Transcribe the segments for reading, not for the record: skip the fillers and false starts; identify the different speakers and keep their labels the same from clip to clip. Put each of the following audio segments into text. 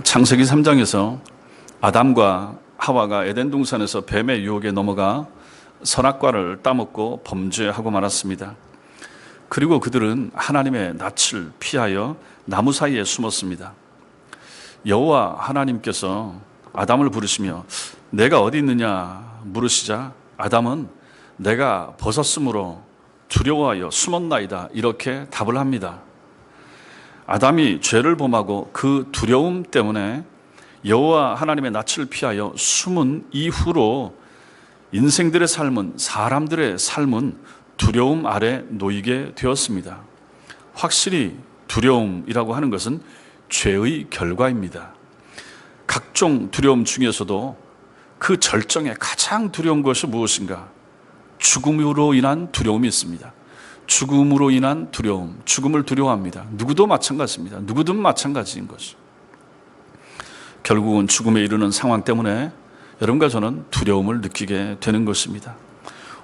Speaker 1: 창세기 3장에서 아담과 하와가 에덴 동산에서 뱀의 유혹에 넘어가 선악과를 따먹고 범죄하고 말았습니다. 그리고 그들은 하나님의 낯을 피하여 나무 사이에 숨었습니다. 여호와 하나님께서 아담을 부르시며 내가 어디 있느냐 물으시자 아담은 내가 벗었으므로 두려워하여 숨었나이다 이렇게 답을 합니다. 아담이 죄를 범하고 그 두려움 때문에 여호와 하나님의 낯을 피하여 숨은 이후로 인생들의 삶은, 사람들의 삶은 두려움 아래 놓이게 되었습니다. 확실히 두려움이라고 하는 것은 죄의 결과입니다. 각종 두려움 중에서도 그 절정에 가장 두려운 것이 무엇인가? 죽음으로 인한 두려움이 있습니다. 죽음으로 인한 두려움, 죽음을 두려워합니다. 누구도 마찬가지입니다. 누구든 마찬가지인 것이죠. 결국은 죽음에 이르는 상황 때문에 여러분과 저는 두려움을 느끼게 되는 것입니다.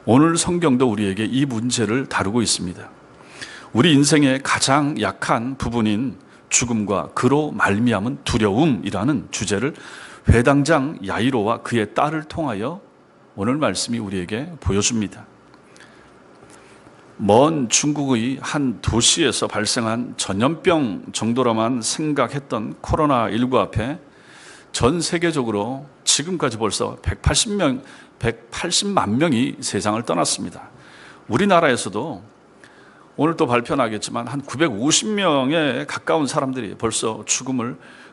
Speaker 1: 오늘 성경도 우리에게 이 문제를 다루고 있습니다. 우리 인생의 가장 약한 부분인 죽음과 그로 말미암은 두려움이라는 주제를 회당장 야이로와 그의 딸을 통하여 오늘 말씀이 우리에게 보여줍니다. 먼 중국의 한 도시에서 발생한 전염병 정도로만 생각했던 코로나19 앞에 전 세계적으로 지금까지 벌써 180만 명이 세상을 떠났습니다. 우리나라에서도 오늘 또 발표 나겠지만 한 950명에 가까운 사람들이 벌써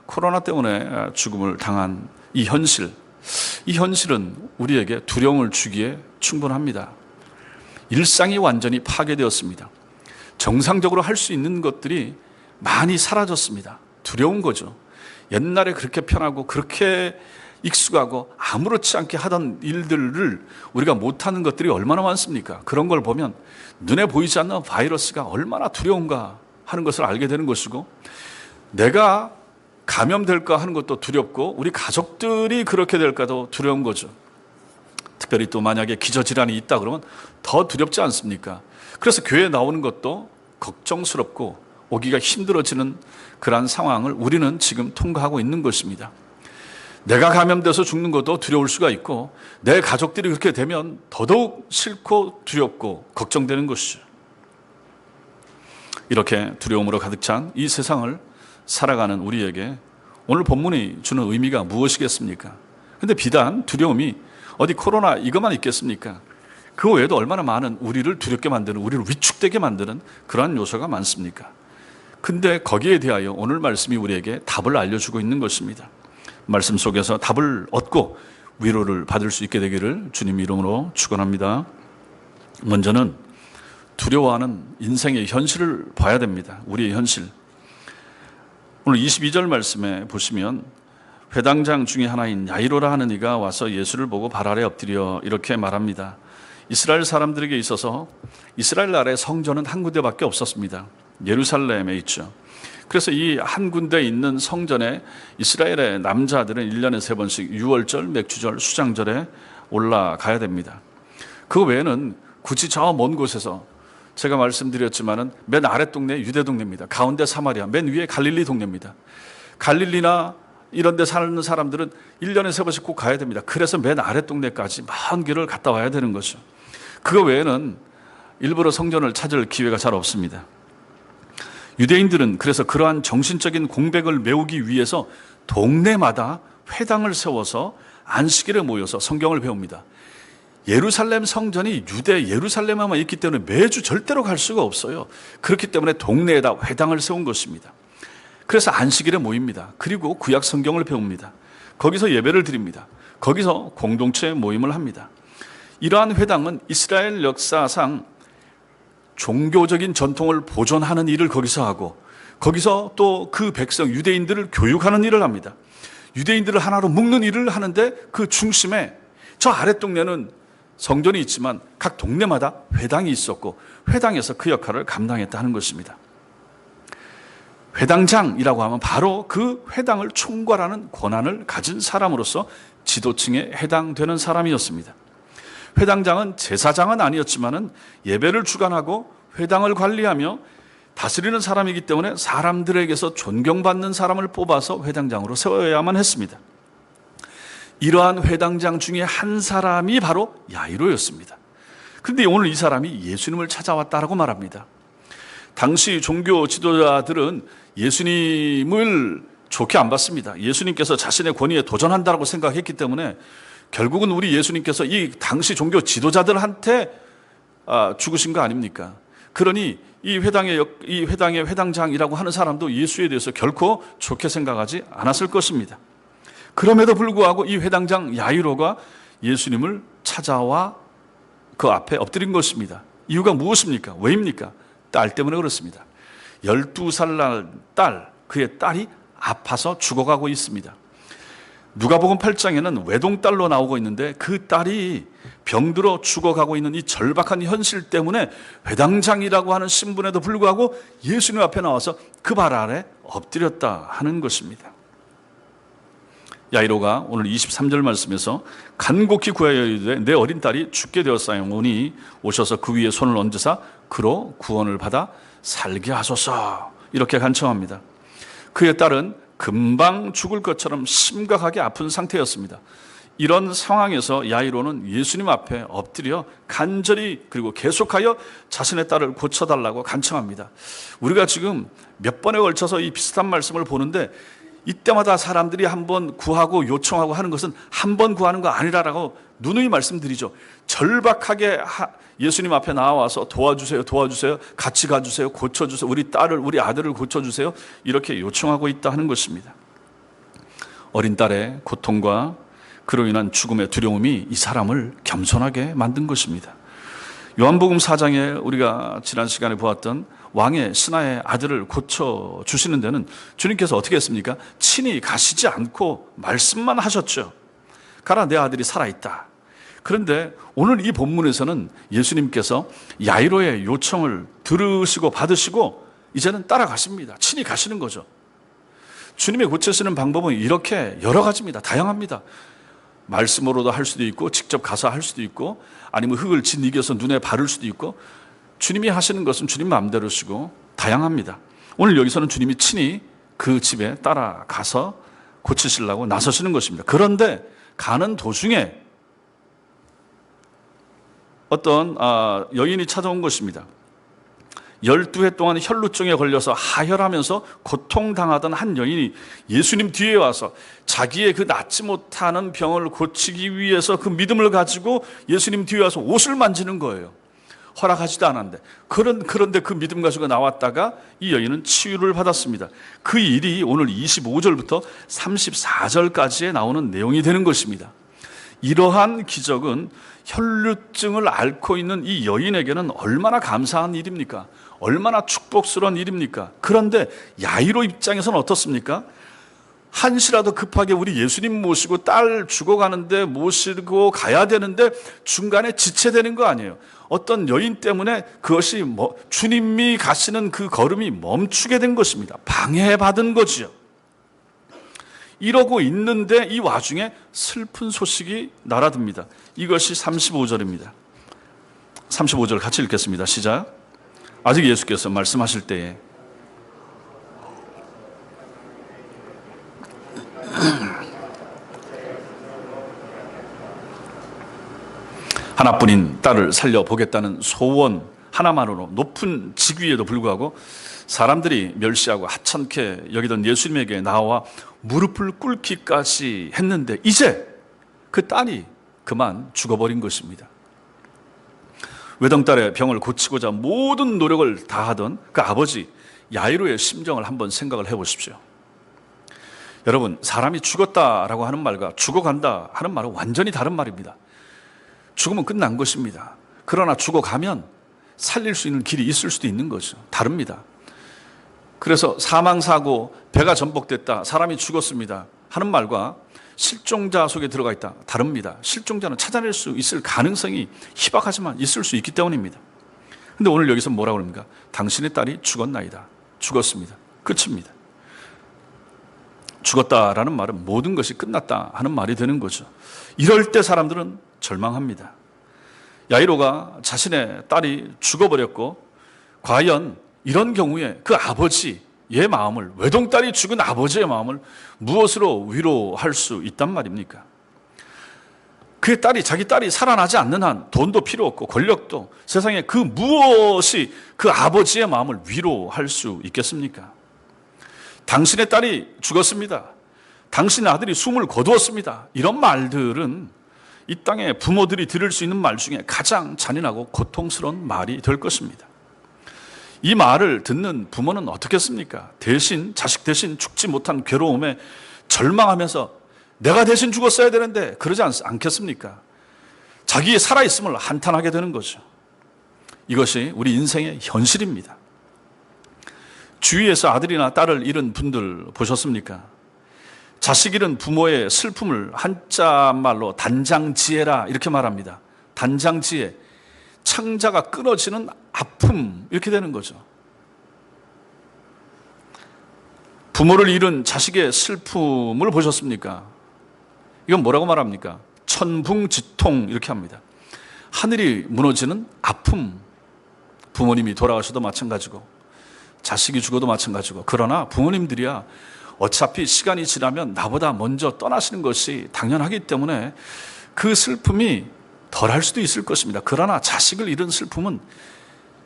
Speaker 1: 코로나 때문에 죽음을 당한 이 현실은 우리에게 두려움을 주기에 충분합니다. 일상이 완전히 파괴되었습니다. 정상적으로 할 수 있는 것들이 많이 사라졌습니다. 두려운 거죠. 옛날에 그렇게 편하고 그렇게 익숙하고 아무렇지 않게 하던 일들을 우리가 못하는 것들이 얼마나 많습니까? 그런 걸 보면 눈에 보이지 않는 바이러스가 얼마나 두려운가 하는 것을 알게 되는 것이고, 내가 감염될까 하는 것도 두렵고 우리 가족들이 그렇게 될까도 두려운 거죠. 특별히 또 만약에 기저질환이 있다 그러면 더 두렵지 않습니까? 그래서 교회에 나오는 것도 걱정스럽고 오기가 힘들어지는 그러한 상황을 우리는 지금 통과하고 있는 것입니다. 내가 감염돼서 죽는 것도 두려울 수가 있고 내 가족들이 그렇게 되면 더더욱 싫고 두렵고 걱정되는 것이죠. 이렇게 두려움으로 가득 찬 이 세상을 살아가는 우리에게 오늘 본문이 주는 의미가 무엇이겠습니까? 근데 비단 두려움이 어디 코로나 이것만 있겠습니까? 그 외에도 얼마나 많은 우리를 두렵게 만드는, 우리를 위축되게 만드는 그러한 요소가 많습니까? 근데 거기에 대하여 오늘 말씀이 우리에게 답을 알려주고 있는 것입니다. 말씀 속에서 답을 얻고 위로를 받을 수 있게 되기를 주님 이름으로 축원합니다. 먼저는 두려워하는 인생의 현실을 봐야 됩니다. 우리의 현실. 오늘 22절 말씀에 보시면 회당장 중에 하나인 야이로라 하는 이가 와서 예수를 보고 발 아래 엎드려 이렇게 말합니다. 이스라엘 사람들에게 있어서 이스라엘 나라의 성전은 한 군데밖에 없었습니다. 예루살렘에 있죠. 그래서 이 한 군데에 있는 성전에 이스라엘의 남자들은 1년에 3번씩 유월절, 맥주절, 수장절에 올라가야 됩니다. 그 외에는 굳이 저 먼 곳에서 제가 말씀드렸지만은 맨 아래 동네 유대 동네입니다. 가운데 사마리아, 맨 위에 갈릴리 동네입니다. 갈릴리나 이런 데 사는 사람들은 1년에 3번씩 꼭 가야 됩니다. 그래서 맨 아래 동네까지 먼 길을 갔다 와야 되는 거죠. 그거 외에는 일부러 성전을 찾을 기회가 잘 없습니다. 유대인들은 그래서 그러한 정신적인 공백을 메우기 위해서 동네마다 회당을 세워서 안식일에 모여서 성경을 배웁니다. 예루살렘 성전이 유대 예루살렘에만 있기 때문에 매주 절대로 갈 수가 없어요. 그렇기 때문에 동네에다 회당을 세운 것입니다. 그래서 안식일에 모입니다. 그리고 구약 성경을 배웁니다. 거기서 예배를 드립니다. 거기서 공동체 모임을 합니다. 이러한 회당은 이스라엘 역사상 종교적인 전통을 보존하는 일을 거기서 하고 거기서 또 그 백성 유대인들을 교육하는 일을 합니다. 유대인들을 하나로 묶는 일을 하는데 그 중심에 저 아랫동네는 성전이 있지만 각 동네마다 회당이 있었고 회당에서 그 역할을 감당했다 하는 것입니다. 회당장이라고 하면 바로 그 회당을 총괄하는 권한을 가진 사람으로서 지도층에 해당되는 사람이었습니다. 회당장은 제사장은 아니었지만은 예배를 주관하고 회당을 관리하며 다스리는 사람이기 때문에 사람들에게서 존경받는 사람을 뽑아서 회당장으로 세워야만 했습니다. 이러한 회당장 중에 한 사람이 바로 야이로였습니다. 그런데 오늘 이 사람이 예수님을 찾아왔다라고 말합니다. 당시 종교 지도자들은 예수님을 좋게 안 봤습니다. 예수님께서 자신의 권위에 도전한다고 생각했기 때문에 결국은 우리 예수님께서 이 당시 종교 지도자들한테 죽으신 거 아닙니까? 그러니 이 회당의 회당장이라고 하는 사람도 예수에 대해서 결코 좋게 생각하지 않았을 것입니다. 그럼에도 불구하고 이 회당장 야이로가 예수님을 찾아와 그 앞에 엎드린 것입니다. 이유가 무엇입니까? 왜입니까? 딸 때문에 그렇습니다. 12살 날 딸, 그의 딸이 아파서 죽어가고 있습니다. 누가복음 8장에는 외동딸로 나오고 있는데 그 딸이 병들어 죽어가고 있는 이 절박한 현실 때문에 회당장이라고 하는 신분에도 불구하고 예수님 앞에 나와서 그 발 아래 엎드렸다 하는 것입니다. 야이로가 오늘 23절 말씀에서 간곡히 구하여 이르되 내 어린 딸이 죽게 되었사오니 오셔서 그 위에 손을 얹으사 그로 구원을 받아 살게 하소서, 이렇게 간청합니다. 그의 딸은 금방 죽을 것처럼 심각하게 아픈 상태였습니다. 이런 상황에서 야이로는 예수님 앞에 엎드려 간절히 그리고 계속하여 자신의 딸을 고쳐달라고 간청합니다. 우리가 지금 몇 번에 걸쳐서 이 비슷한 말씀을 보는데 이때마다 사람들이 한번 구하고 요청하고 하는 것은 한 번 구하는 거 아니라라고 누누이 말씀드리죠. 절박하게 예수님 앞에 나와서 도와주세요, 도와주세요, 같이 가주세요, 고쳐주세요, 우리 딸을, 우리 아들을 고쳐주세요, 이렇게 요청하고 있다 하는 것입니다. 어린 딸의 고통과 그로 인한 죽음의 두려움이 이 사람을 겸손하게 만든 것입니다. 요한복음 4장에 우리가 지난 시간에 보았던 왕의 신하의 아들을 고쳐주시는 데는 주님께서 어떻게 했습니까? 친히 가시지 않고 말씀만 하셨죠. 가라, 내 아들이 살아있다. 그런데 오늘 이 본문에서는 예수님께서 야이로의 요청을 들으시고 받으시고 이제는 따라가십니다. 친히 가시는 거죠. 주님의 고치시는 방법은 이렇게 여러 가지입니다. 다양합니다. 말씀으로도 할 수도 있고 직접 가서 할 수도 있고 아니면 흙을 짓이겨서 눈에 바를 수도 있고 주님이 하시는 것은 주님 마음대로시고 다양합니다. 오늘 여기서는 주님이 친히 그 집에 따라가서 고치시려고 나서시는 것입니다. 그런데 가는 도중에 어떤 여인이 찾아온 것입니다. 12해 동안 혈루증에 걸려서 하혈하면서 고통당하던 한 여인이 예수님 뒤에 와서 자기의 그 낫지 못하는 병을 고치기 위해서 그 믿음을 가지고 예수님 뒤에 와서 옷을 만지는 거예요. 허락하지도 않았는데. 그런데 그 믿음 가지고 나왔다가 이 여인은 치유를 받았습니다. 그 일이 오늘 25절부터 34절까지에 나오는 내용이 되는 것입니다. 이러한 기적은 혈루증을 앓고 있는 이 여인에게는 얼마나 감사한 일입니까? 얼마나 축복스러운 일입니까? 그런데 야이로 입장에서는 어떻습니까? 한시라도 급하게 우리 예수님 모시고 딸 죽어가는데 모시고 가야 되는데 중간에 지체되는 거 아니에요. 어떤 여인 때문에 그것이 주님이 가시는 그 걸음이 멈추게 된 것입니다. 방해받은 거지요. 이러고 있는데 이 와중에 슬픈 소식이 날아듭니다. 이것이 35절입니다. 35절 같이 읽겠습니다. 시작. 아직 예수께서 말씀하실 때에 하나뿐인 딸을 살려보겠다는 소원 하나만으로 높은 직위에도 불구하고 사람들이 멸시하고 하찮게 여기던 예수님에게 나와 무릎을 꿇기까지 했는데 이제 그 딸이 그만 죽어버린 것입니다. 외동딸의 병을 고치고자 모든 노력을 다하던 그 아버지 야이로의 심정을 한번 생각을 해보십시오. 여러분, 사람이 죽었다라고 하는 말과 죽어간다 하는 말은 완전히 다른 말입니다. 죽으면 끝난 것입니다. 그러나 죽어가면 살릴 수 있는 길이 있을 수도 있는 거죠. 다릅니다. 그래서 사망사고, 배가 전복됐다, 사람이 죽었습니다 하는 말과 실종자 속에 들어가 있다, 다릅니다. 실종자는 찾아낼 수 있을 가능성이 희박하지만 있을 수 있기 때문입니다. 그런데 오늘 여기서 뭐라고 합니까? 당신의 딸이 죽었나이다. 죽었습니다. 끝입니다. 죽었다라는 말은 모든 것이 끝났다 하는 말이 되는 거죠. 이럴 때 사람들은 절망합니다. 야이로가 자신의 딸이 죽어버렸고 과연 이런 경우에 그 아버지의 마음을, 외동딸이 죽은 아버지의 마음을 무엇으로 위로할 수 있단 말입니까? 그의 딸이, 자기 딸이 살아나지 않는 한 돈도 필요 없고 권력도, 세상에 그 무엇이 그 아버지의 마음을 위로할 수 있겠습니까? 당신의 딸이 죽었습니다. 당신의 아들이 숨을 거두었습니다. 이런 말들은 이 땅에 부모들이 들을 수 있는 말 중에 가장 잔인하고 고통스러운 말이 될 것입니다. 이 말을 듣는 부모는 어떻겠습니까? 자식 대신 죽지 못한 괴로움에 절망하면서 내가 대신 죽었어야 되는데 그러지 않겠습니까? 자기의 살아있음을 한탄하게 되는 거죠. 이것이 우리 인생의 현실입니다. 주위에서 아들이나 딸을 잃은 분들 보셨습니까? 자식 잃은 부모의 슬픔을 한자말로 단장지혜라 이렇게 말합니다. 단장지혜, 창자가 끊어지는 아픔, 이렇게 되는 거죠. 부모를 잃은 자식의 슬픔을 보셨습니까? 이건 뭐라고 말합니까? 천붕지통, 이렇게 합니다. 하늘이 무너지는 아픔. 부모님이 돌아가셔도 마찬가지고 자식이 죽어도 마찬가지고, 그러나 부모님들이야 어차피 시간이 지나면 나보다 먼저 떠나시는 것이 당연하기 때문에 그 슬픔이 덜할 수도 있을 것입니다. 그러나 자식을 잃은 슬픔은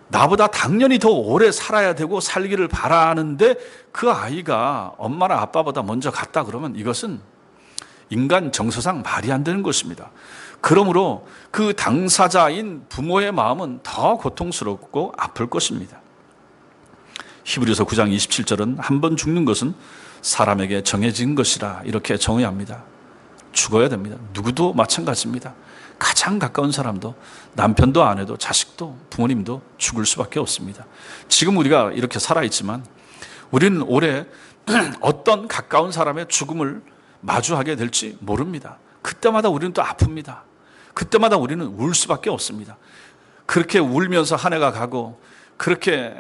Speaker 1: 나보다 당연히 더 오래 살아야 되고 살기를 바라는데 그 아이가 엄마나 아빠보다 먼저 갔다 그러면 이것은 인간 정서상 말이 안 되는 것입니다. 그러므로 그 당사자인 부모의 마음은 더 고통스럽고 아플 것입니다. 히브리서 9장 27절은 한 번 죽는 것은 사람에게 정해진 것이라 이렇게 정의합니다. 죽어야 됩니다. 누구도 마찬가지입니다. 가장 가까운 사람도, 남편도 아내도 자식도 부모님도 죽을 수밖에 없습니다. 지금 우리가 이렇게 살아있지만 우리는 올해 어떤 가까운 사람의 죽음을 마주하게 될지 모릅니다. 그때마다 우리는 또 아픕니다. 그때마다 우리는 울 수밖에 없습니다. 그렇게 울면서 한 해가 가고 그렇게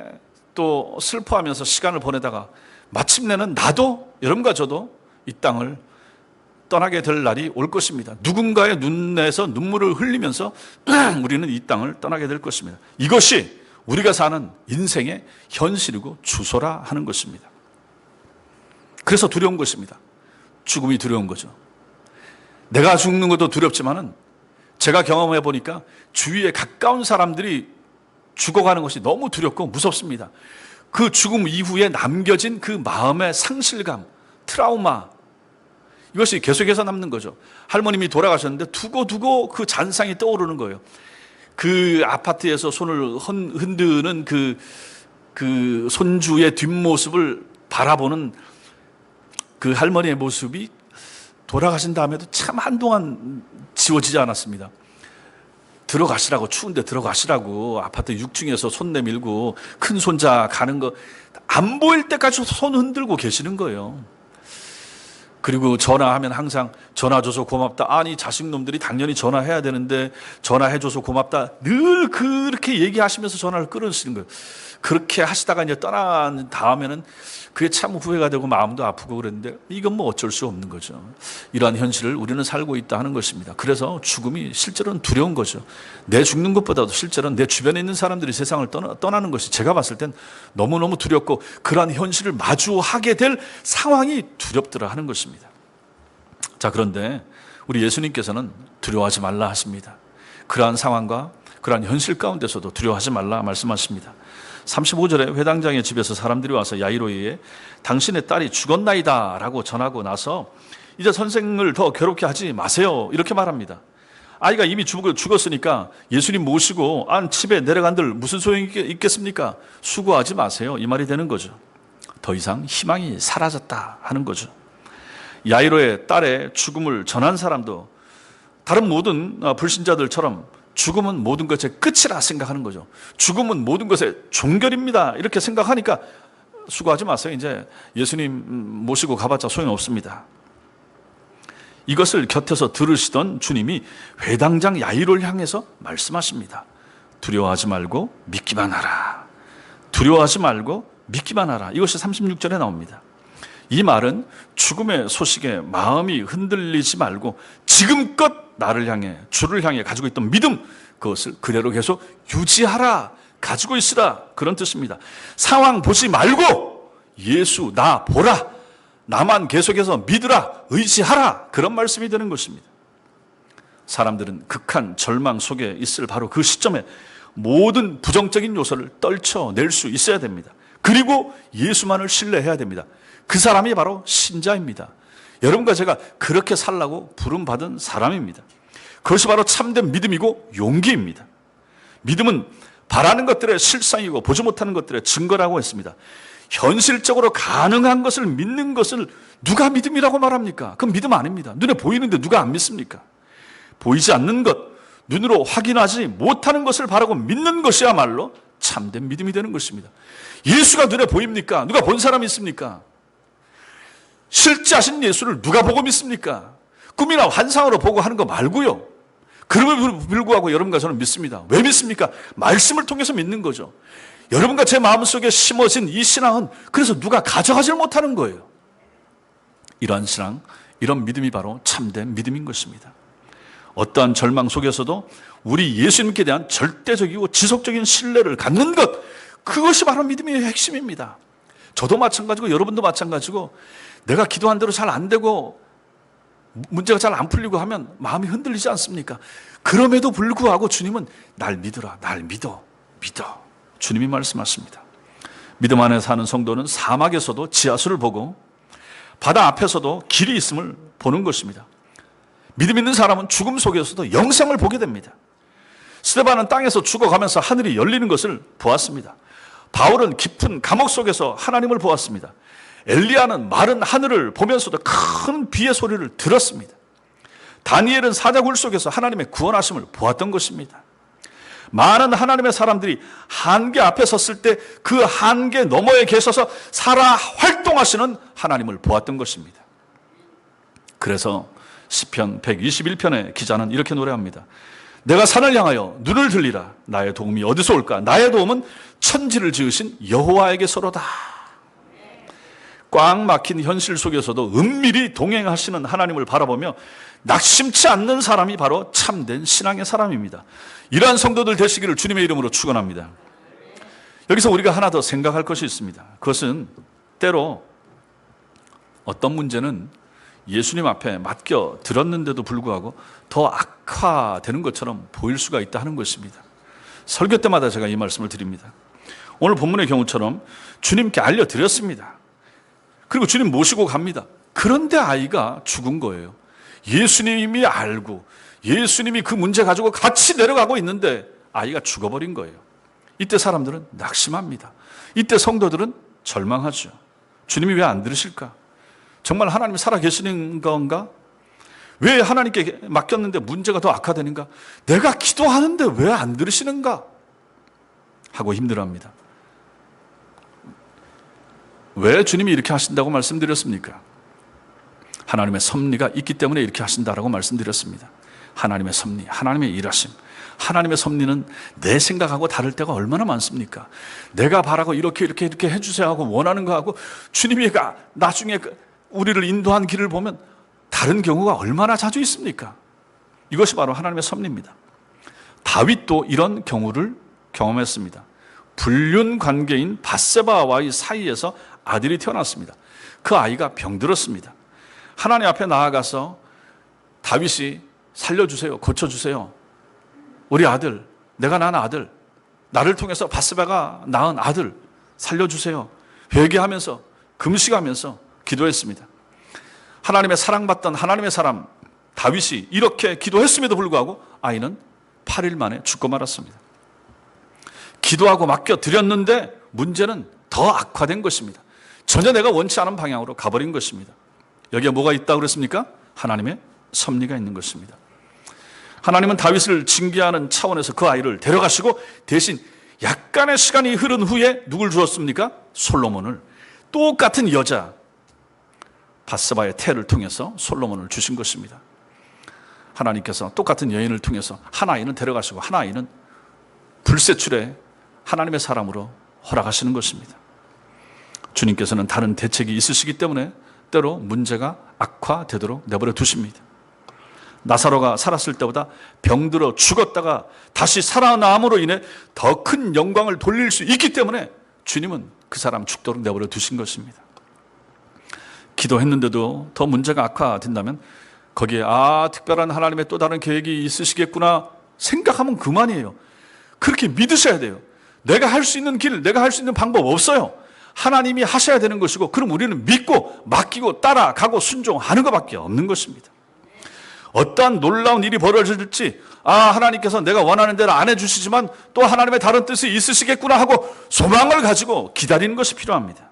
Speaker 1: 또 슬퍼하면서 시간을 보내다가 마침내는 나도, 여러분과 저도 이 땅을 떠나게 될 날이 올 것입니다. 누군가의 눈에서 눈물을 흘리면서 우리는 이 땅을 떠나게 될 것입니다. 이것이 우리가 사는 인생의 현실이고 주소라 하는 것입니다. 그래서 두려운 것입니다. 죽음이 두려운 거죠. 내가 죽는 것도 두렵지만은 제가 경험해 보니까 주위에 가까운 사람들이 죽어가는 것이 너무 두렵고 무섭습니다. 그 죽음 이후에 남겨진 그 마음의 상실감, 트라우마, 이것이 계속해서 남는 거죠. 할머님이 돌아가셨는데 두고두고 그 잔상이 떠오르는 거예요. 그 아파트에서 손을 흔드는 그 손주의 뒷모습을 바라보는 그 할머니의 모습이 돌아가신 다음에도 참 한동안 지워지지 않았습니다. 들어가시라고, 추운데 들어가시라고 아파트 6층에서 손 내밀고 큰 손자 가는 거 안 보일 때까지 손 흔들고 계시는 거예요. 그리고 전화하면 항상 전화줘서 고맙다. 아니 자식놈들이 당연히 전화해야 되는데 전화해줘서 고맙다. 늘 그렇게 얘기하시면서 전화를 끊으시는 거예요. 그렇게 하시다가 이제 떠난 다음에는 그게 참 후회가 되고 마음도 아프고 그랬는데 이건 뭐 어쩔 수 없는 거죠. 이러한 현실을 우리는 살고 있다 하는 것입니다. 그래서 죽음이 실제로는 두려운 거죠. 내 죽는 것보다도 실제로는 내 주변에 있는 사람들이 세상을 떠나는 것이 제가 봤을 땐 너무너무 두렵고 그러한 현실을 마주하게 될 상황이 두렵더라 하는 것입니다. 자, 그런데 우리 예수님께서는 두려워하지 말라 하십니다. 그러한 상황과 그러한 현실 가운데서도 두려워하지 말라 말씀하십니다. 35절에 회당장의 집에서 사람들이 와서 야이로에게 당신의 딸이 죽었나이다 라고 전하고 나서 이제 선생을 더 괴롭게 하지 마세요 이렇게 말합니다. 아이가 이미 죽었으니까 예수님 모시고 집에 내려간들 무슨 소용이 있겠습니까? 수고하지 마세요 이 말이 되는 거죠. 더 이상 희망이 사라졌다 하는 거죠. 야이로의 딸의 죽음을 전한 사람도 다른 모든 불신자들처럼 죽음은 모든 것의 끝이라 생각하는 거죠. 죽음은 모든 것의 종결입니다 이렇게 생각하니까 수고하지 마세요. 이제 예수님 모시고 가봤자 소용없습니다. 이것을 곁에서 들으시던 주님이 회당장 야이로를 향해서 말씀하십니다. 두려워하지 말고 믿기만 하라. 두려워하지 말고 믿기만 하라. 이것이 36절에 나옵니다. 이 말은 죽음의 소식에 마음이 흔들리지 말고 지금껏 나를 향해, 주를 향해 가지고 있던 믿음, 그것을 그대로 계속 유지하라, 가지고 있으라, 그런 뜻입니다. 상황 보지 말고 예수 나 보라, 나만 계속해서 믿으라, 의지하라, 그런 말씀이 되는 것입니다. 사람들은 극한 절망 속에 있을 바로 그 시점에 모든 부정적인 요소를 떨쳐낼 수 있어야 됩니다. 그리고 예수만을 신뢰해야 됩니다. 그 사람이 바로 신자입니다. 여러분과 제가 그렇게 살라고 부름받은 사람입니다. 그것이 바로 참된 믿음이고 용기입니다. 믿음은 바라는 것들의 실상이고 보지 못하는 것들의 증거라고 했습니다. 현실적으로 가능한 것을 믿는 것을 누가 믿음이라고 말합니까? 그건 믿음 아닙니다. 눈에 보이는데 누가 안 믿습니까? 보이지 않는 것, 눈으로 확인하지 못하는 것을 바라고 믿는 것이야말로 참된 믿음이 되는 것입니다. 예수가 눈에 보입니까? 누가 본 사람이 있습니까? 실제하신 예수를 누가 보고 믿습니까? 꿈이나 환상으로 보고 하는 거 말고요. 그럼에도 불구하고 여러분과 저는 믿습니다. 왜 믿습니까? 말씀을 통해서 믿는 거죠. 여러분과 제 마음속에 심어진 이 신앙은 그래서 누가 가져가지 못하는 거예요. 이러한 신앙, 이런 믿음이 바로 참된 믿음인 것입니다. 어떠한 절망 속에서도 우리 예수님께 대한 절대적이고 지속적인 신뢰를 갖는 것, 그것이 바로 믿음의 핵심입니다. 저도 마찬가지고 여러분도 마찬가지고 내가 기도한 대로 잘 안 되고 문제가 잘 안 풀리고 하면 마음이 흔들리지 않습니까? 그럼에도 불구하고 주님은 날 믿어라, 날 믿어. 주님이 말씀하십니다. 믿음 안에 사는 성도는 사막에서도 지하수를 보고 바다 앞에서도 길이 있음을 보는 것입니다. 믿음 있는 사람은 죽음 속에서도 영생을 보게 됩니다. 스데반은 땅에서 죽어가면서 하늘이 열리는 것을 보았습니다. 바울은 깊은 감옥 속에서 하나님을 보았습니다. 엘리야는 마른 하늘을 보면서도 큰 비의 소리를 들었습니다. 다니엘은 사자굴 속에서 하나님의 구원하심을 보았던 것입니다. 많은 하나님의 사람들이 한계 앞에 섰을 때 그 한계 너머에 계셔서 살아 활동하시는 하나님을 보았던 것입니다. 그래서 시편 121편의 기자는 이렇게 노래합니다. 내가 산을 향하여 눈을 들리라. 나의 도움이 어디서 올까? 나의 도움은 천지를 지으신 여호와에게서로다. 꽉 막힌 현실 속에서도 은밀히 동행하시는 하나님을 바라보며 낙심치 않는 사람이 바로 참된 신앙의 사람입니다. 이러한 성도들 되시기를 주님의 이름으로 축원합니다. 여기서 우리가 하나 더 생각할 것이 있습니다. 그것은 때로 어떤 문제는 예수님 앞에 맡겨 들었는데도 불구하고 더 악화되는 것처럼 보일 수가 있다 하는 것입니다. 설교 때마다 제가 이 말씀을 드립니다. 오늘 본문의 경우처럼 주님께 알려드렸습니다. 그리고 주님 모시고 갑니다. 그런데 아이가 죽은 거예요. 예수님이 알고 예수님이 그 문제 가지고 같이 내려가고 있는데 아이가 죽어버린 거예요. 이때 사람들은 낙심합니다. 이때 성도들은 절망하죠. 주님이 왜 안 들으실까? 정말 하나님이 살아계시는 건가? 왜 하나님께 맡겼는데 문제가 더 악화되는가? 내가 기도하는데 왜 안 들으시는가? 하고 힘들어합니다. 왜 주님이 이렇게 하신다고 말씀드렸습니까? 하나님의 섭리가 있기 때문에 이렇게 하신다라고 말씀드렸습니다. 하나님의 섭리, 하나님의 일하심. 하나님의 섭리는 내 생각하고 다를 때가 얼마나 많습니까? 내가 바라고 이렇게 해주세요 하고 원하는 거 하고 주님이 나중에 우리를 인도한 길을 보면 다른 경우가 얼마나 자주 있습니까? 이것이 바로 하나님의 섭리입니다. 다윗도 이런 경우를 경험했습니다. 불륜 관계인 밧세바와의 사이에서 아들이 태어났습니다. 그 아이가 병들었습니다. 하나님 앞에 나아가서 다윗이 살려주세요, 고쳐주세요. 우리 아들, 내가 낳은 아들, 나를 통해서 밧세바가 낳은 아들 살려주세요. 회개하면서 금식하면서 기도했습니다. 하나님의 사랑받던 하나님의 사람 다윗이 이렇게 기도했음에도 불구하고 아이는 8일 만에 죽고 말았습니다. 기도하고 맡겨드렸는데 문제는 더 악화된 것입니다. 전혀 내가 원치 않은 방향으로 가버린 것입니다. 여기에 뭐가 있다고 그랬습니까? 하나님의 섭리가 있는 것입니다. 하나님은 다윗을 징계하는 차원에서 그 아이를 데려가시고 대신 약간의 시간이 흐른 후에 누굴 주었습니까? 솔로몬을. 똑같은 여자 밧세바의 태를 통해서 솔로몬을 주신 것입니다. 하나님께서 똑같은 여인을 통해서 한 아이는 데려가시고 한 아이는 불세출에 하나님의 사람으로 허락하시는 것입니다. 주님께서는 다른 대책이 있으시기 때문에 때로 문제가 악화되도록 내버려 두십니다. 나사로가 살았을 때보다 병들어 죽었다가 다시 살아남으로 인해 더 큰 영광을 돌릴 수 있기 때문에 주님은 그 사람 죽도록 내버려 두신 것입니다. 기도했는데도 더 문제가 악화된다면 거기에 특별한 하나님의 또 다른 계획이 있으시겠구나 생각하면 그만이에요. 그렇게 믿으셔야 돼요. 내가 할 수 있는 길, 내가 할 수 있는 방법 없어요. 하나님이 하셔야 되는 것이고, 그럼 우리는 믿고 맡기고 따라가고 순종하는 것밖에 없는 것입니다. 어떠한 놀라운 일이 벌어질지 하나님께서 내가 원하는 대로 안 해주시지만 또 하나님의 다른 뜻이 있으시겠구나 하고 소망을 가지고 기다리는 것이 필요합니다.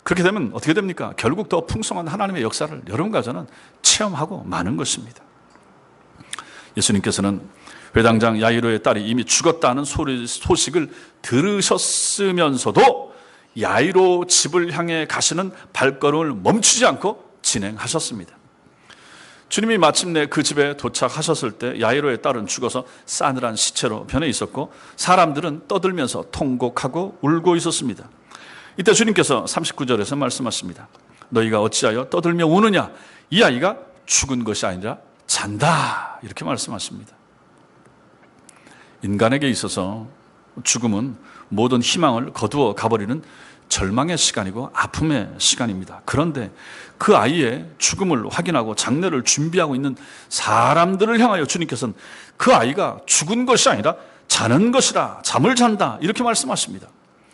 Speaker 1: 그렇게 되면 어떻게 됩니까? 결국 더 풍성한 하나님의 역사를 여러분과 저는 체험하고 마는 것입니다. 예수님께서는 회당장 야이로의 딸이 이미 죽었다는 소식을 들으셨으면서도 야이로 집을 향해 가시는 발걸음을 멈추지 않고 진행하셨습니다. 주님이 마침내 그 집에 도착하셨을 때 야이로의 딸은 죽어서 싸늘한 시체로 변해 있었고 사람들은 떠들면서 통곡하고 울고 있었습니다. 이때 주님께서 39절에서 말씀하십니다. 너희가 어찌하여 떠들며 우느냐? 이 아이가 죽은 것이 아니라 잔다. 이렇게 말씀하십니다. 인간에게 있어서 죽음은 모든 희망을 거두어 가버리는 절망의 시간이고 아픔의 시간입니다. 그런데 그 아이의 죽음을 확인하고 장례를 준비하고 있는 사람들을 향하여 주님께서는 그 아이가 죽은 것이 아니라 자는 것이라, 잠을 잔다, 이렇게 말씀하십니다.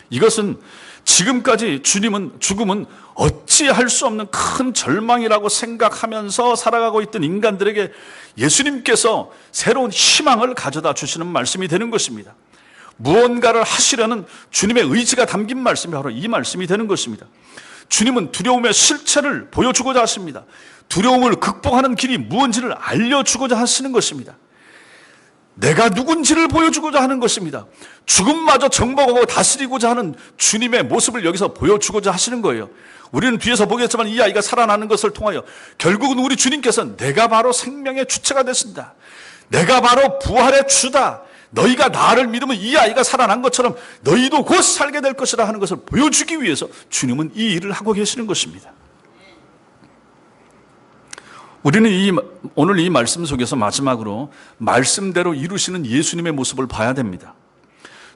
Speaker 1: 이것은 지금까지 죽음은 어찌할 수 없는 큰 절망이라고 생각하면서 살아가고 있던 인간들에게 예수님께서 새로운 희망을 가져다 주시는 말씀이 되는 것입니다. 무언가를 하시려는 주님의 의지가 담긴 말씀이 바로 이 말씀이 되는 것입니다. 주님은 두려움의 실체를 보여주고자 하십니다. 두려움을 극복하는 길이 무엇인지를 알려주고자 하시는 것입니다. 내가 누군지를 보여주고자 하는 것입니다. 죽음마저 정복하고 다스리고자 하는 주님의 모습을 여기서 보여주고자 하시는 거예요. 우리는 뒤에서 보겠지만 이 아이가 살아나는 것을 통하여 결국은 우리 주님께서는 내가 바로 생명의 주체가 되신다. 내가 바로 부활의 주다. 너희가 나를 믿으면 이 아이가 살아난 것처럼 너희도 곧 살게 될 것이라 하는 것을 보여주기 위해서 주님은 이 일을 하고 계시는 것입니다. 우리는 오늘 이 말씀 속에서 마지막으로 말씀대로 이루시는 예수님의 모습을 봐야 됩니다.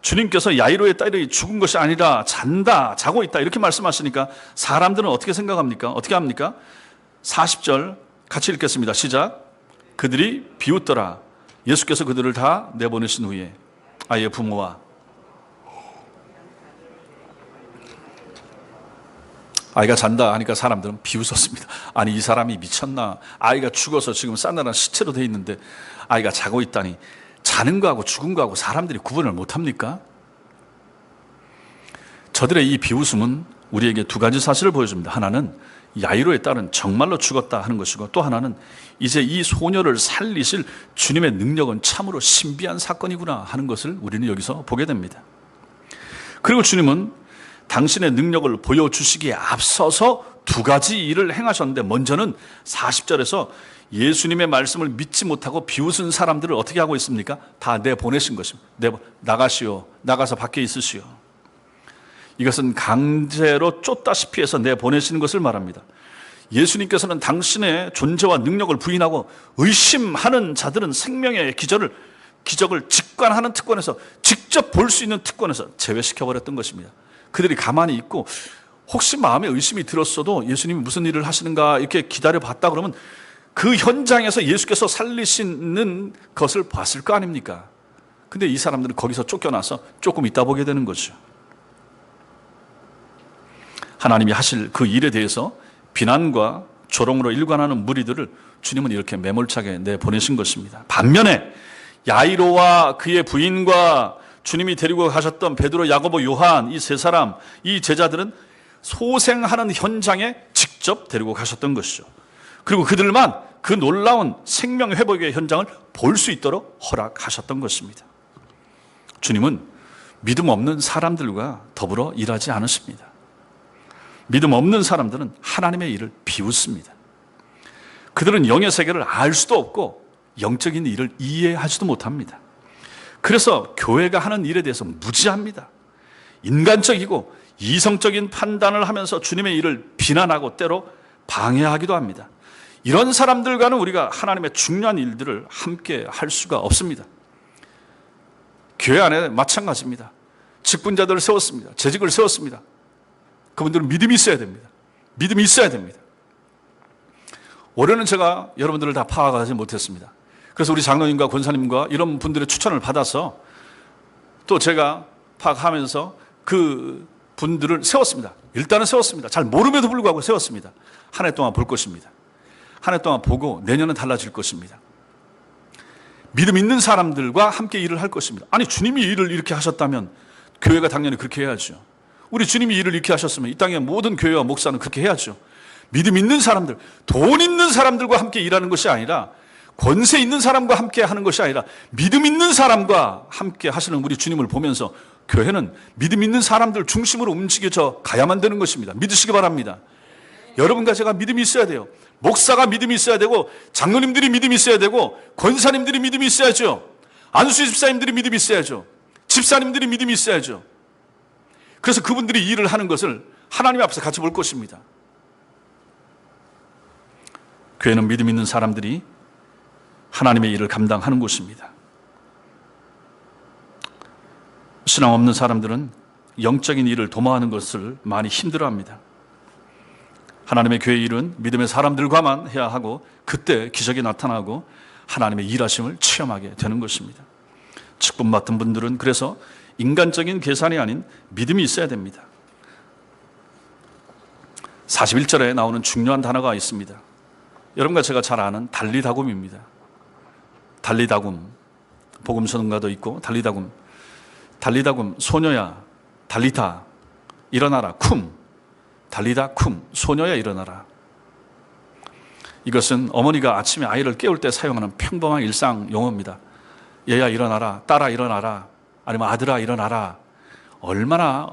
Speaker 1: 주님께서 야이로의 딸이 죽은 것이 아니라 잔다, 자고 있다 이렇게 말씀하시니까 사람들은 어떻게 생각합니까? 어떻게 합니까? 40절 같이 읽겠습니다. 시작. 그들이 비웃더라. 예수께서 그들을 다 내보내신 후에 아이의 부모와 아이가 잔다 하니까 사람들은 비웃었습니다. 아니 이 사람이 미쳤나? 아이가 죽어서 지금 싸늘한 시체로 돼 있는데 아이가 자고 있다니, 자는 거하고 죽은 거하고 사람들이 구분을 못합니까? 저들의 이 비웃음은 우리에게 두 가지 사실을 보여줍니다. 하나는 야이로의 딸은 정말로 죽었다 하는 것이고, 또 하나는 이제 이 소녀를 살리실 주님의 능력은 참으로 신비한 사건이구나 하는 것을 우리는 여기서 보게 됩니다. 그리고 주님은 당신의 능력을 보여주시기에 앞서서 두 가지 일을 행하셨는데, 먼저는 40절에서 예수님의 말씀을 믿지 못하고 비웃은 사람들을 어떻게 하고 있습니까? 다 내보내신 것입니다. 나가시오. 나가서 밖에 있으시오. 이것은 강제로 쫓다시피 해서 내보내시는 것을 말합니다. 예수님께서는 당신의 존재와 능력을 부인하고 의심하는 자들은 생명의 기적을 직관하는 특권에서, 직접 볼 수 있는 특권에서 제외시켜버렸던 것입니다. 그들이 가만히 있고 혹시 마음에 의심이 들었어도 예수님이 무슨 일을 하시는가 이렇게 기다려봤다 그러면 그 현장에서 예수께서 살리시는 것을 봤을 거 아닙니까? 근데 이 사람들은 거기서 쫓겨나서 조금 있다 보게 되는 거죠. 하나님이 하실 그 일에 대해서 비난과 조롱으로 일관하는 무리들을 주님은 이렇게 매몰차게 내보내신 것입니다. 반면에 야이로와 그의 부인과 주님이 데리고 가셨던 베드로, 야고보, 요한 이 세 사람, 이 제자들은 소생하는 현장에 직접 데리고 가셨던 것이죠. 그리고 그들만 그 놀라운 생명 회복의 현장을 볼 수 있도록 허락하셨던 것입니다. 주님은 믿음 없는 사람들과 더불어 일하지 않으십니다. 믿음 없는 사람들은 하나님의 일을 비웃습니다. 그들은 영의 세계를 알 수도 없고 영적인 일을 이해하지도 못합니다. 그래서 교회가 하는 일에 대해서 무지합니다. 인간적이고 이성적인 판단을 하면서 주님의 일을 비난하고 때로 방해하기도 합니다. 이런 사람들과는 우리가 하나님의 중요한 일들을 함께 할 수가 없습니다. 교회 안에 마찬가지입니다. 직분자들을 세웠습니다. 재직을 세웠습니다. 그분들은 믿음이 있어야 됩니다. 믿음이 있어야 됩니다. 올해는 제가 여러분들을 다 파악하지 못했습니다. 그래서 우리 장로님과 권사님과 이런 분들의 추천을 받아서 또 제가 파악하면서 그 분들을 세웠습니다. 일단은 세웠습니다. 잘 모름에도 불구하고 세웠습니다. 한 해 동안 볼 것입니다. 한 해 동안 보고 내년은 달라질 것입니다. 믿음 있는 사람들과 함께 일을 할 것입니다. 아니, 주님이 일을 이렇게 하셨다면 교회가 당연히 그렇게 해야죠. 우리 주님이 일을 이렇게 하셨으면 이 땅의 모든 교회와 목사는 그렇게 해야죠. 믿음 있는 사람들, 돈 있는 사람들과 함께 일하는 것이 아니라, 권세 있는 사람과 함께 하는 것이 아니라 믿음 있는 사람과 함께 하시는 우리 주님을 보면서 교회는 믿음 있는 사람들 중심으로 움직여져 가야만 되는 것입니다. 믿으시기 바랍니다. 여러분과 제가 믿음이 있어야 돼요. 목사가 믿음이 있어야 되고, 장로님들이 믿음이 있어야 되고, 권사님들이 믿음이 있어야죠. 안수 집사님들이 믿음이 있어야죠. 집사님들이 믿음이 있어야죠. 그래서 그분들이 일을 하는 것을 하나님 앞에서 같이 볼 것입니다. 교회는 믿음 있는 사람들이 하나님의 일을 감당하는 곳입니다. 신앙 없는 사람들은 영적인 일을 도모하는 것을 많이 힘들어합니다. 하나님의 교회 일은 믿음의 사람들과만 해야 하고, 그때 기적이 나타나고 하나님의 일하심을 체험하게 되는 것입니다. 직분 맡은 분들은 그래서 인간적인 계산이 아닌 믿음이 있어야 됩니다. 41절에 나오는 중요한 단어가 있습니다. 여러분과 제가 잘 아는 달리다굼입니다. 달리다굼, 복음서능가도 있고 달리다굼, 소녀야 달리다 일어나라, 쿰, 달리다 쿰, 소녀야 일어나라. 이것은 어머니가 아침에 아이를 깨울 때 사용하는 평범한 일상 용어입니다. 얘야 일어나라, 딸아 일어나라, 아니면 아들아 일어나라. 얼마나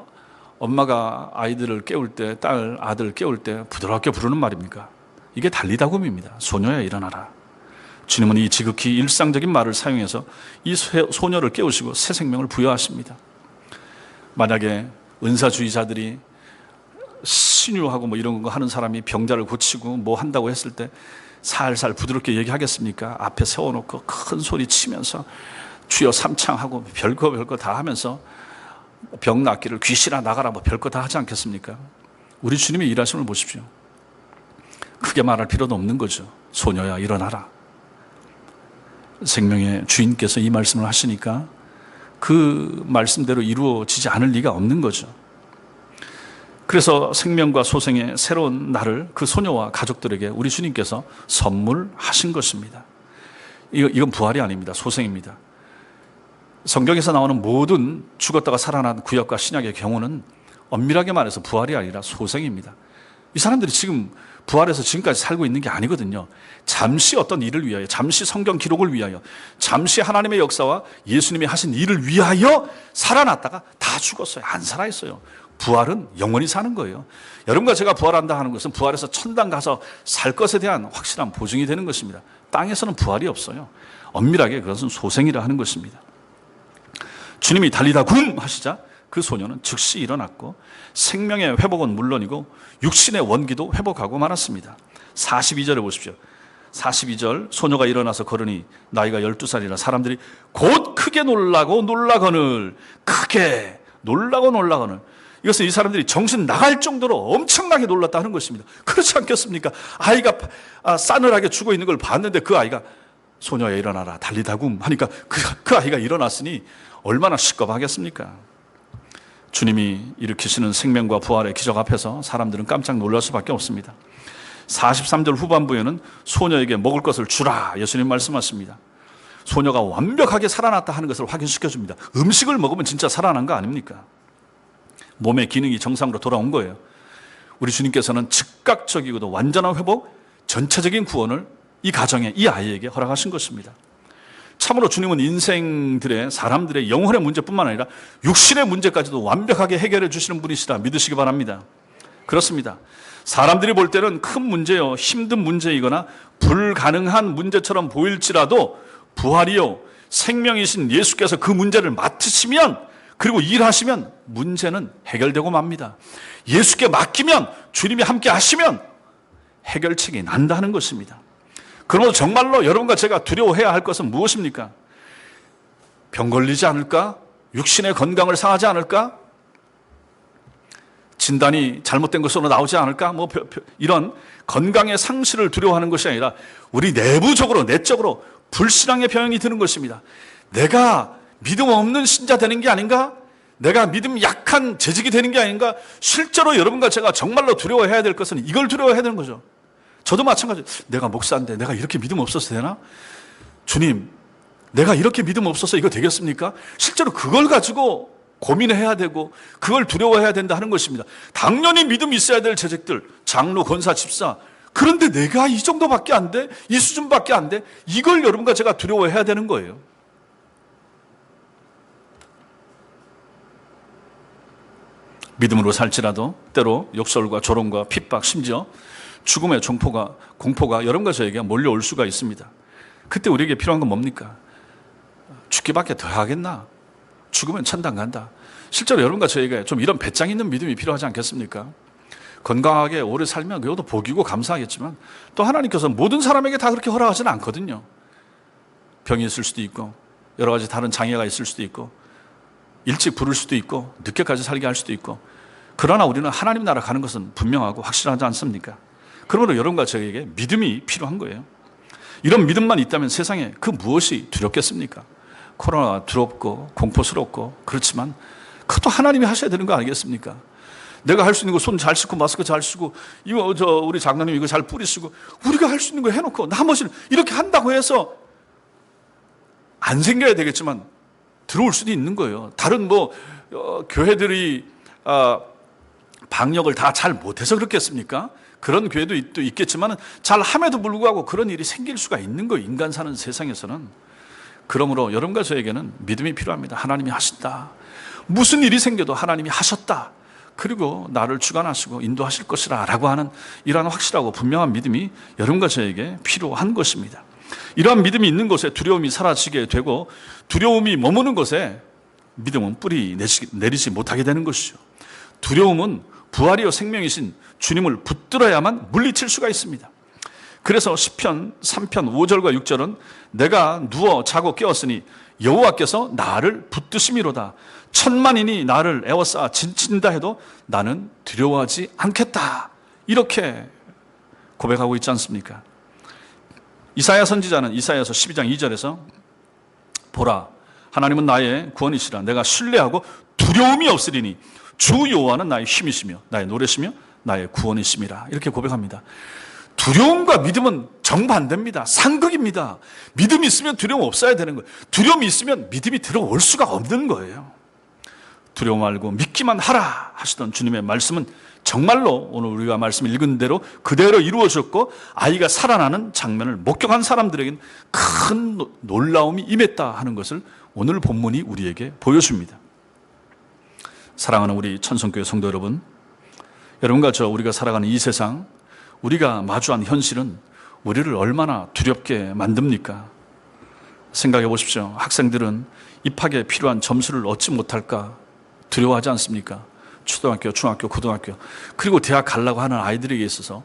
Speaker 1: 엄마가 아이들을 깨울 때, 딸, 아들 깨울 때 부드럽게 부르는 말입니까? 이게 달리다굼입니다. 소녀야 일어나라. 주님은 이 지극히 일상적인 말을 사용해서 이 소녀를 깨우시고 새 생명을 부여하십니다. 만약에 은사주의자들이 신유하고 뭐 이런 거 하는 사람이 병자를 고치고 뭐 한다고 했을 때 살살 부드럽게 얘기하겠습니까? 앞에 세워놓고 큰 소리 치면서 주여 삼창하고 별거 다 하면서 병 낫기를 귀신아 나가라 뭐 별거 다 하지 않겠습니까? 우리 주님의 일하심을 보십시오. 크게 말할 필요도 없는 거죠. 소녀야 일어나라. 생명의 주인께서 이 말씀을 하시니까 그 말씀대로 이루어지지 않을 리가 없는 거죠. 그래서 생명과 소생의 새로운 날을 그 소녀와 가족들에게 우리 주님께서 선물하신 것입니다. 이건 부활이 아닙니다. 소생입니다. 성경에서 나오는 모든 죽었다가 살아난 구약과 신약의 경우는 엄밀하게 말해서 부활이 아니라 소생입니다. 이 사람들이 지금 부활해서 지금까지 살고 있는 게 아니거든요. 잠시 어떤 일을 위하여, 잠시 성경 기록을 위하여, 잠시 하나님의 역사와 예수님이 하신 일을 위하여 살아났다가 다 죽었어요. 안 살아있어요. 부활은 영원히 사는 거예요. 여러분과 제가 부활한다 하는 것은 부활해서 천당 가서 살 것에 대한 확실한 보증이 되는 것입니다. 땅에서는 부활이 없어요. 엄밀하게 그것은 소생이라 하는 것입니다. 주님이 달리다 굼 하시자 그 소녀는 즉시 일어났고 생명의 회복은 물론이고 육신의 원기도 회복하고 말았습니다. 42절에 보십시오. 42절 소녀가 일어나서 걸으니 나이가 12살이라 사람들이 곧 크게 놀라거늘 크게 놀라거늘 이것은 이 사람들이 정신 나갈 정도로 엄청나게 놀랐다 하는 것입니다. 그렇지 않겠습니까? 아이가 싸늘하게 죽어 있는 걸 봤는데 그 아이가 소녀야 일어나라 달리다 굼 하니까 그 아이가 일어났으니 얼마나 시겁하겠습니까? 주님이 일으키시는 생명과 부활의 기적 앞에서 사람들은 깜짝 놀랄 수밖에 없습니다. 43절 후반부에는 소녀에게 먹을 것을 주라 예수님 말씀하십니다. 소녀가 완벽하게 살아났다 하는 것을 확인시켜줍니다. 음식을 먹으면 진짜 살아난 거 아닙니까? 몸의 기능이 정상으로 돌아온 거예요. 우리 주님께서는 즉각적이고도 완전한 회복, 전체적인 구원을 이 가정에, 이 아이에게 허락하신 것입니다. 참으로 주님은 인생들의, 사람들의 영혼의 문제뿐만 아니라 육신의 문제까지도 완벽하게 해결해 주시는 분이시라 믿으시기 바랍니다. 그렇습니다. 사람들이 볼 때는 큰 문제요, 힘든 문제이거나 불가능한 문제처럼 보일지라도 부활이요, 생명이신 예수께서 그 문제를 맡으시면, 그리고 일하시면 문제는 해결되고 맙니다. 예수께 맡기면, 주님이 함께 하시면 해결책이 난다는 것입니다. 그러므로 정말로 여러분과 제가 두려워해야 할 것은 무엇입니까? 병 걸리지 않을까? 육신의 건강을 상하지 않을까? 진단이 잘못된 것으로 나오지 않을까? 이런 건강의 상실을 두려워하는 것이 아니라 우리 내부적으로, 내적으로 불신앙의 병이 드는 것입니다. 내가 믿음 없는 신자 되는 게 아닌가? 내가 믿음 약한 재직이 되는 게 아닌가? 실제로 여러분과 제가 정말로 두려워해야 될 것은 이걸 두려워해야 되는 거죠. 저도 마찬가지예요. 내가 목사인데 내가 이렇게 믿음 없어서 되나? 주님, 내가 이렇게 믿음 없어서 이거 되겠습니까? 실제로 그걸 가지고 고민해야 되고 그걸 두려워해야 된다 하는 것입니다. 당연히 믿음이 있어야 될 재직들, 장로, 권사, 집사. 그런데 내가 이 정도밖에 안 돼? 이 수준밖에 안 돼? 이걸 여러분과 제가 두려워해야 되는 거예요. 믿음으로 살지라도 때로 욕설과 조롱과 핍박, 심지어 죽음의 공포가 여러분과 저에게 몰려올 수가 있습니다. 그때 우리에게 필요한 건 뭡니까? 죽기밖에 더 하겠나? 죽으면 천당 간다. 실제로 여러분과 저에게 좀 이런 배짱 있는 믿음이 필요하지 않겠습니까? 건강하게 오래 살면 그것도 복이고 감사하겠지만 또 하나님께서 모든 사람에게 다 그렇게 허락하지는 않거든요. 병이 있을 수도 있고 여러 가지 다른 장애가 있을 수도 있고 일찍 부를 수도 있고 늦게까지 살게 할 수도 있고, 그러나 우리는 하나님 나라 가는 것은 분명하고 확실하지 않습니까? 그러므로 여러분과 저에게 믿음이 필요한 거예요. 이런 믿음만 있다면 세상에 그 무엇이 두렵겠습니까? 코로나가 두렵고 공포스럽고 그렇지만 그것도 하나님이 하셔야 되는 거 아니겠습니까? 내가 할 수 있는 거 손 잘 씻고 마스크 잘 쓰고 우리 장로님 이거 잘 뿌리시고 우리가 할 수 있는 거 해놓고 나머지는 이렇게 한다고 해서 안 생겨야 되겠지만 들어올 수도 있는 거예요. 다른 교회들이 방역을 다 잘 못해서 그렇겠습니까? 그런 교회도 있겠지만 잘 함에도 불구하고 그런 일이 생길 수가 있는 거예요. 인간 사는 세상에서는. 그러므로 여러분과 저에게는 믿음이 필요합니다. 하나님이 하신다. 무슨 일이 생겨도 하나님이 하셨다. 그리고 나를 주관하시고 인도하실 것이라 라고 하는 이러한 확실하고 분명한 믿음이 여러분과 저에게 필요한 것입니다. 이러한 믿음이 있는 곳에 두려움이 사라지게 되고 두려움이 머무는 곳에 믿음은 뿌리 내리지 못하게 되는 것이죠. 두려움은 부활이요 생명이신 주님을 붙들어야만 물리칠 수가 있습니다. 그래서 시편 3편 5절과 6절은 내가 누워 자고 깨었으니 여호와께서 나를 붙드심이로다. 천만인이 나를 에워싸 진친다 해도 나는 두려워하지 않겠다. 이렇게 고백하고 있지 않습니까? 이사야 선지자는 이사야서 12장 2절에서 보라, 하나님은 나의 구원이시라. 내가 신뢰하고 두려움이 없으리니 주 여호와는 나의 힘이시며 나의 노래시며 나의 구원이심이라. 이렇게 고백합니다. 두려움과 믿음은 정반대입니다. 상극입니다. 믿음이 있으면 두려움 없어야 되는 거예요. 두려움이 있으면 믿음이 들어올 수가 없는 거예요. 두려움 말고 믿기만 하라 하시던 주님의 말씀은 정말로 오늘 우리가 말씀 읽은 대로 그대로 이루어졌고 아이가 살아나는 장면을 목격한 사람들에게는 큰 놀라움이 임했다 하는 것을 오늘 본문이 우리에게 보여줍니다. 사랑하는 우리 천성교회 성도 여러분, 여러분과 우리가 살아가는 이 세상, 우리가 마주한 현실은 우리를 얼마나 두렵게 만듭니까? 생각해 보십시오. 학생들은 입학에 필요한 점수를 얻지 못할까 두려워하지 않습니까? 초등학교, 중학교, 고등학교, 그리고 대학 가려고 하는 아이들에게 있어서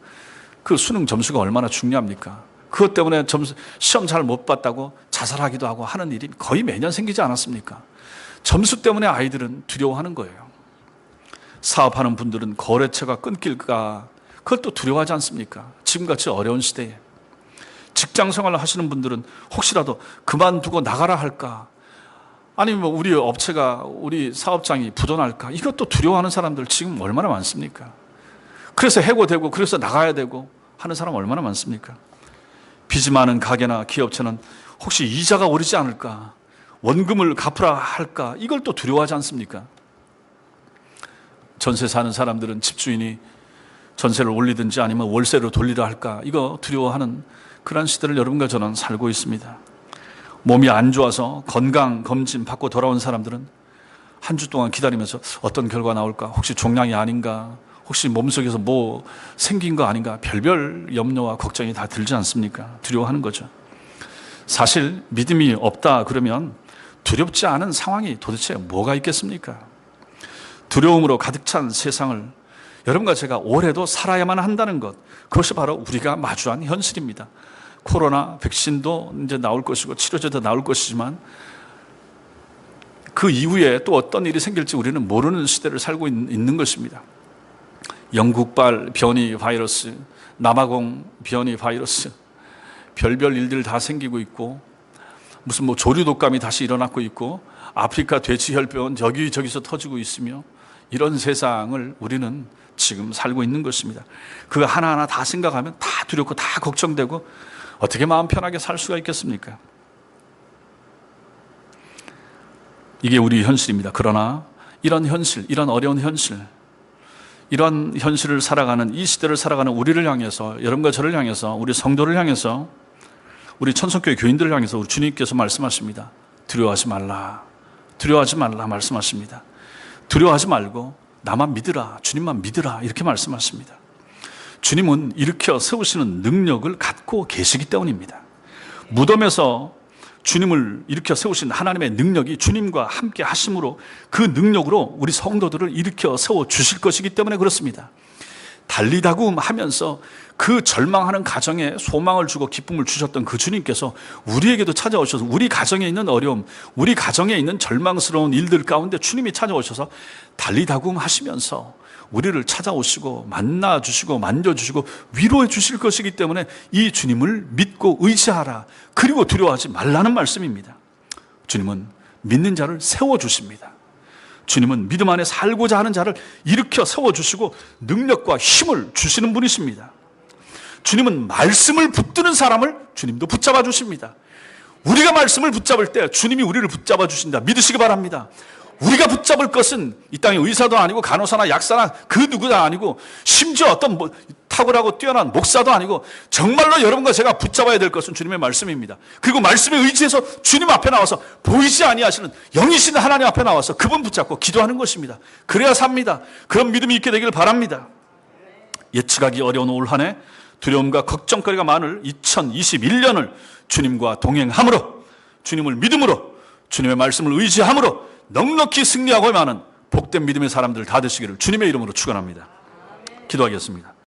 Speaker 1: 그 수능 점수가 얼마나 중요합니까? 그것 때문에 시험 잘 못 봤다고 자살하기도 하고 하는 일이 거의 매년 생기지 않았습니까? 점수 때문에 아이들은 두려워하는 거예요. 사업하는 분들은 거래처가 끊길까, 그걸 또 두려워하지 않습니까? 지금같이 어려운 시대에. 직장 생활을 하시는 분들은 혹시라도 그만두고 나가라 할까, 아니면 우리 업체가, 우리 사업장이 부도날까, 이것도 두려워하는 사람들 지금 얼마나 많습니까? 그래서 해고되고 그래서 나가야 되고 하는 사람 얼마나 많습니까? 빚이 많은 가게나 기업체는 혹시 이자가 오르지 않을까, 원금을 갚으라 할까, 이걸 또 두려워하지 않습니까? 전세 사는 사람들은 집주인이 전세를 올리든지 아니면 월세로 돌리라 할까, 이거 두려워하는 그런 시대를 여러분과 저는 살고 있습니다. 몸이 안 좋아서 건강검진 받고 돌아온 사람들은 한 주 동안 기다리면서 어떤 결과 나올까, 혹시 종양이 아닌가, 혹시 몸속에서 뭐 생긴 거 아닌가, 별별 염려와 걱정이 다 들지 않습니까? 두려워하는 거죠. 사실 믿음이 없다 그러면 두렵지 않은 상황이 도대체 뭐가 있겠습니까? 두려움으로 가득 찬 세상을 여러분과 제가 올해도 살아야만 한다는 것, 그것이 바로 우리가 마주한 현실입니다. 코로나 백신도 이제 나올 것이고 치료제도 나올 것이지만 그 이후에 또 어떤 일이 생길지 우리는 모르는 시대를 살고 있는 것입니다. 영국발 변이 바이러스, 남아공 변이 바이러스, 별별 일들 다 생기고 있고, 무슨 뭐 조류 독감이 다시 일어나고 있고, 아프리카 돼지혈병은 여기저기서 터지고 있으며, 이런 세상을 우리는 지금 살고 있는 것입니다. 그거 하나하나 다 생각하면 다 두렵고 다 걱정되고 어떻게 마음 편하게 살 수가 있겠습니까? 이게 우리 현실입니다. 그러나 이런 현실, 이런 어려운 현실, 이런 현실을 살아가는, 이 시대를 살아가는 우리를 향해서, 여러분과 저를 향해서, 우리 성도를 향해서, 우리 천성교회 교인들을 향해서 우리 주님께서 말씀하십니다. 두려워하지 말라. 두려워하지 말라 말씀하십니다. 두려워하지 말고 나만 믿으라, 주님만 믿으라, 이렇게 말씀하십니다. 주님은 일으켜 세우시는 능력을 갖고 계시기 때문입니다. 무덤에서 주님을 일으켜 세우신 하나님의 능력이 주님과 함께 하심으로 그 능력으로 우리 성도들을 일으켜 세워 주실 것이기 때문에 그렇습니다. 달리다굼 하면서 그 절망하는 가정에 소망을 주고 기쁨을 주셨던 그 주님께서 우리에게도 찾아오셔서 우리 가정에 있는 어려움, 우리 가정에 있는 절망스러운 일들 가운데 주님이 찾아오셔서 달리다굼 하시면서 우리를 찾아오시고 만나주시고 만져주시고 위로해 주실 것이기 때문에 이 주님을 믿고 의지하라, 그리고 두려워하지 말라는 말씀입니다. 주님은 믿는 자를 세워주십니다. 주님은 믿음 안에 살고자 하는 자를 일으켜 세워주시고 능력과 힘을 주시는 분이십니다. 주님은 말씀을 붙드는 사람을 주님도 붙잡아 주십니다. 우리가 말씀을 붙잡을 때 주님이 우리를 붙잡아 주신다, 믿으시기 바랍니다. 우리가 붙잡을 것은 이 땅의 의사도 아니고 간호사나 약사나 그 누구도 아니고 심지어 어떤 탁월하고 뛰어난 목사도 아니고 정말로 여러분과 제가 붙잡아야 될 것은 주님의 말씀입니다. 그리고 말씀에 의지해서 주님 앞에 나와서 보이지 아니하시는 영이신 하나님 앞에 나와서 그분 붙잡고 기도하는 것입니다. 그래야 삽니다. 그런 믿음이 있게 되기를 바랍니다. 예측하기 어려운 올 한 해 두려움과 걱정거리가 많을 2021년을 주님과 동행함으로, 주님을 믿음으로, 주님의 말씀을 의지함으로 넉넉히 승리하고 많은 복된 믿음의 사람들 다 되시기를 주님의 이름으로 축원합니다. 기도하겠습니다.